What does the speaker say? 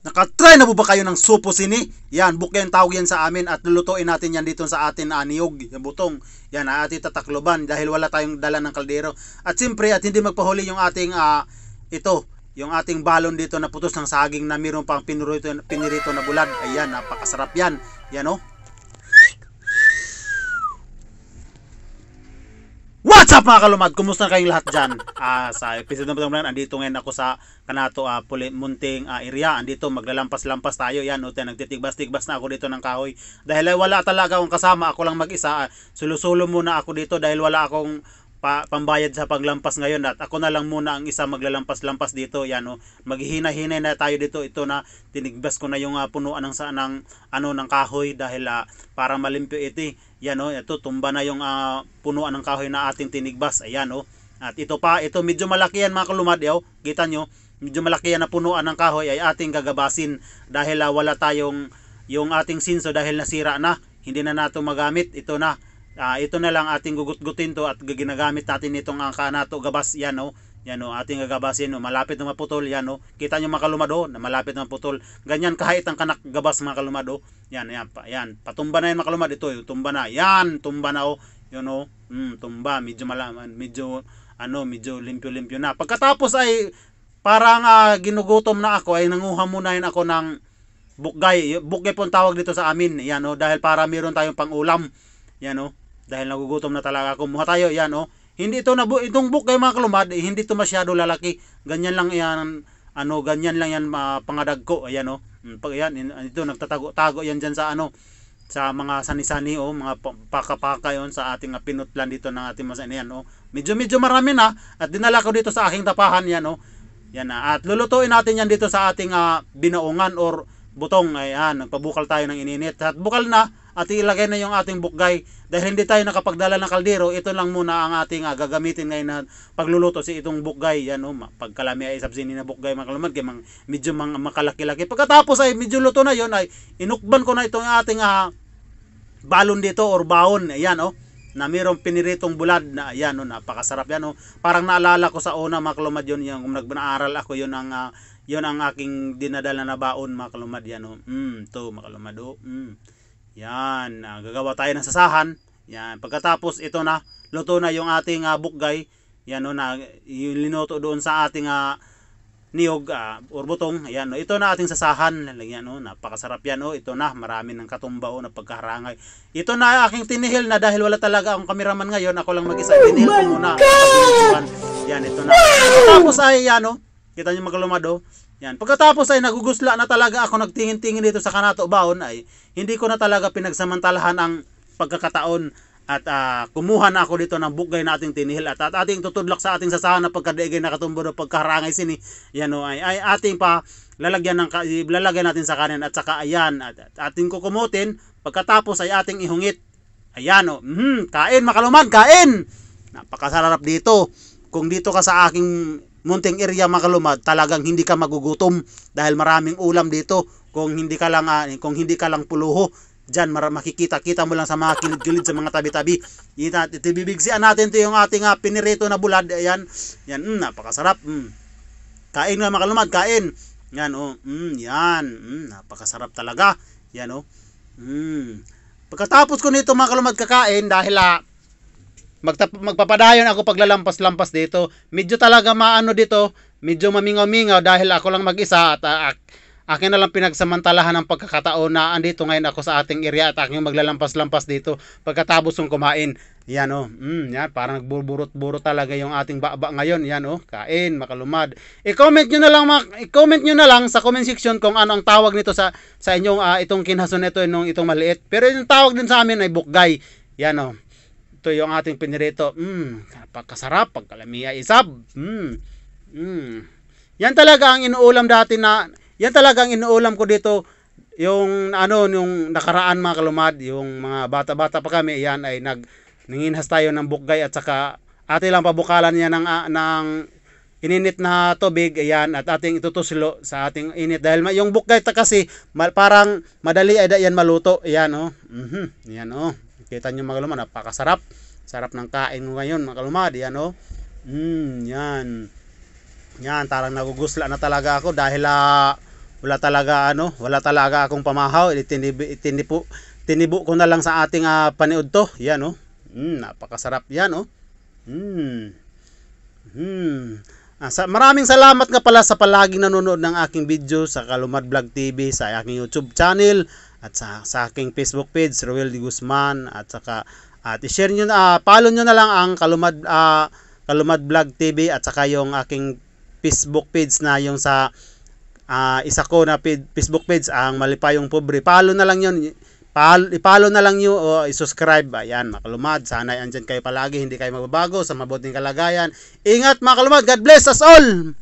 Nakatry na po ba kayo ng supo sini? Yan, bukay ang tawag yan sa amin at lulutuin natin yan dito sa atin niyog, yung butong. Yan, ating tatakloban dahil wala tayong dala ng kaldero. At siyempre, at hindi magpahuli yung ating yung ating balon dito na putos ng saging na mayroon pang pinirito na bulad. Ayan, napakasarap yan. Yan oh. What's up mga kalumad? Kumusta kayong lahat dyan? Sa episode na ito, andito ngayon ako sa Kanato Munting area. Andito maglalampas-lampas tayo. Yan, nagtitigbas-tigbas na ako dito ng kahoy. Dahil wala talaga akong kasama, ako lang mag-isa. Sulusulo muna ako dito dahil wala akong pambayad sa paglampas ngayon at ako na lang muna ang isa maglalampas-lampas dito. Yan maghihina-hinay na tayo dito. Ito na tinigbas ko na yung punuan ng kahoy dahil para malimpyo ito. Yan ito tumba na yung punuan ng kahoy na ating tinigbas. Ayan At ito medyo malaki yan mga kalumad. Kita nyo, medyo malaki yan na punuan ng kahoy ay ating gagabasin dahil wala tayong yung ating sinso dahil nasira na. Hindi na nato magamit. Ito na lang ating gugut-gutin to at ginagamit natin itong Kanato gabas. Yan ating gagabasin malapit na maputol. Yan kita nyo mga kalumad na malapit na maputol. Ganyan kahit ang kanak gabas mga kalumad. Yan patumba na yan mga kalumad. Ito tumba na. Yan tumba na tumba medyo medyo limpyo-limpyo na. Pagkatapos ay parang ginugutom na ako ay nanguha muna ako ng bukgay. Bukgay po ang tawag dito sa amin. Yan dahil para meron tayong pang-ulam. Yan dahil nagugutom na talaga ako. Muha tayo. Yan hindi itong bukgay mga kalumad, hindi ito masyado lalaki. Ganyan lang yan ganyan lang yan pangadag ko. Ayan ito nagtatago-tago yan diyan sa sa mga sani-sani mga paka-paka yon sa ating pinutlan dito ng ating masani yan medyo marami na at dinala ko dito sa aking tapahan yan at lulutuin natin yan dito sa ating binaungan or butong. Ayan, nagpabukal tayo ng ininit at bukal na at ilagay na yung ating bukgay dahil hindi tayo nakapagdala ng kaldero. Ito lang muna ang ating gagamitin ngayon na pagluluto si itong bukgay. Yan pagkalami ay sabsini na bukgay mga kalumad kaya medyo makalaki-laki. Pagkatapos ay medyo luto na yon ay inukban ko na itong ating balon dito or baon. Ayan na mayroong piniritong bulad na ayan napakasarap yan parang naalala ko sa una mga kalumad yun yung kung nag-aaral ako yun ang aking dinadala na baon mga kalumad yan ito mga kalumad yan gagawa tayo ng sasahan. Yan pagkatapos ito na luto na yung ating bukgay. Yan na yung linuto doon sa ating niyog or butong. Ayan ito na ating sasahan. Yan napakasarap yan ito na marami ng katumba na pagkaharangay. Ito na aking tinihil na dahil wala talaga akong kameraman ngayon. Ako lang mag-isa. Tinihil ko muna. Yan ito na. Tapos ay kita nyo magalumado. Yan. Pagkatapos ay nagugusla na talaga ako nagtingin-tingin dito sa Kanato baon ay hindi ko na talaga pinagsamantalahan ang pagkakataon at kumuha na ako dito ng bukgay na ating tinihil at ating tutudlak sa ating sasahan na pagkadaigay na katumbo na pagkaharangay sini. Yan ay ating pa lalagyan natin sa kanin at saka ayan at ating kukumutin. Pagkatapos ay ating ihungit. Ayan kain makalumad, kain. Napakasarap dito. Kung dito ka sa aking munting area mga kalumad, talagang hindi ka magugutom dahil maraming ulam dito. Kung hindi ka lang puluho, diyan makikita mo lang sa mga kilid-kilid sa mga tabi-tabi. Itibibigsian natin 'to yung ating pinirito na bulad. Ayan. Yan napakasarap. Kain nga mga kalumad, kain. Yan yan. Napakasarap talaga. Yan Pagkatapos ko nito mga kalumad kakain dahil magpapadayon ako paglalampas-lampas dito. Medyo talaga dito, medyo mamingaw-mingaw dahil ako lang mag-isa at akin na lang pinagsamantalahan ng pagkakataon na andito ngayon ako sa ating area at aking maglalampas-lampas dito pagkatapos ng kumain. Yan yan parang nagburburot-burot talaga yung ating baba ngayon. Yan kain makalumad. I-comment nyo na lang sa comment section kung ano ang tawag nito sa inyong itong kinhason nito itong maliit. Pero yung tawag din sa amin ay bukgay. Yan ito yung ating pinirito. Napakasarap pagkalamiya isab. Yan talaga ang inuulam dati yan talaga ang inuulam ko dito yung yung nakaraan mga kalumad, yung mga bata-bata pa kami. Yan ay nanginhas tayo ng bukgay at saka atin lang pabukalan niya ng ininit na tubig. Ayan at ating itutuslo sa ating init dahil yung bukgay kasi parang madali ay yan maluto. Ayan yan kita nyo mga kalumad, napakasarap. Sarap ng kain mo ngayon mga kalumad. Yan yan. Yan, tarang nagugusla na talaga ako dahil wala talaga wala talaga akong pamahaw. Tinibo ko na lang sa ating paniud to. Yan napakasarap yan maraming salamat nga pala sa palaging nanonood ng aking video sa Kalumad Vlog TV, sa aking YouTube channel at sa aking Facebook page, Roel de Guzman, at i-share nyo follow nyo na lang ang Kalumad Vlog TV at saka yung aking Facebook page na yung sa isa ko na Facebook page, ang Malipayong Pobre. Follow na lang yun. I-follow na lang nyo o i-subscribe. Ayan mga kalumad, sana andyan kayo palagi, hindi kayo magbabago sa mabuting kalagayan. Ingat mga kalumad, God bless us all!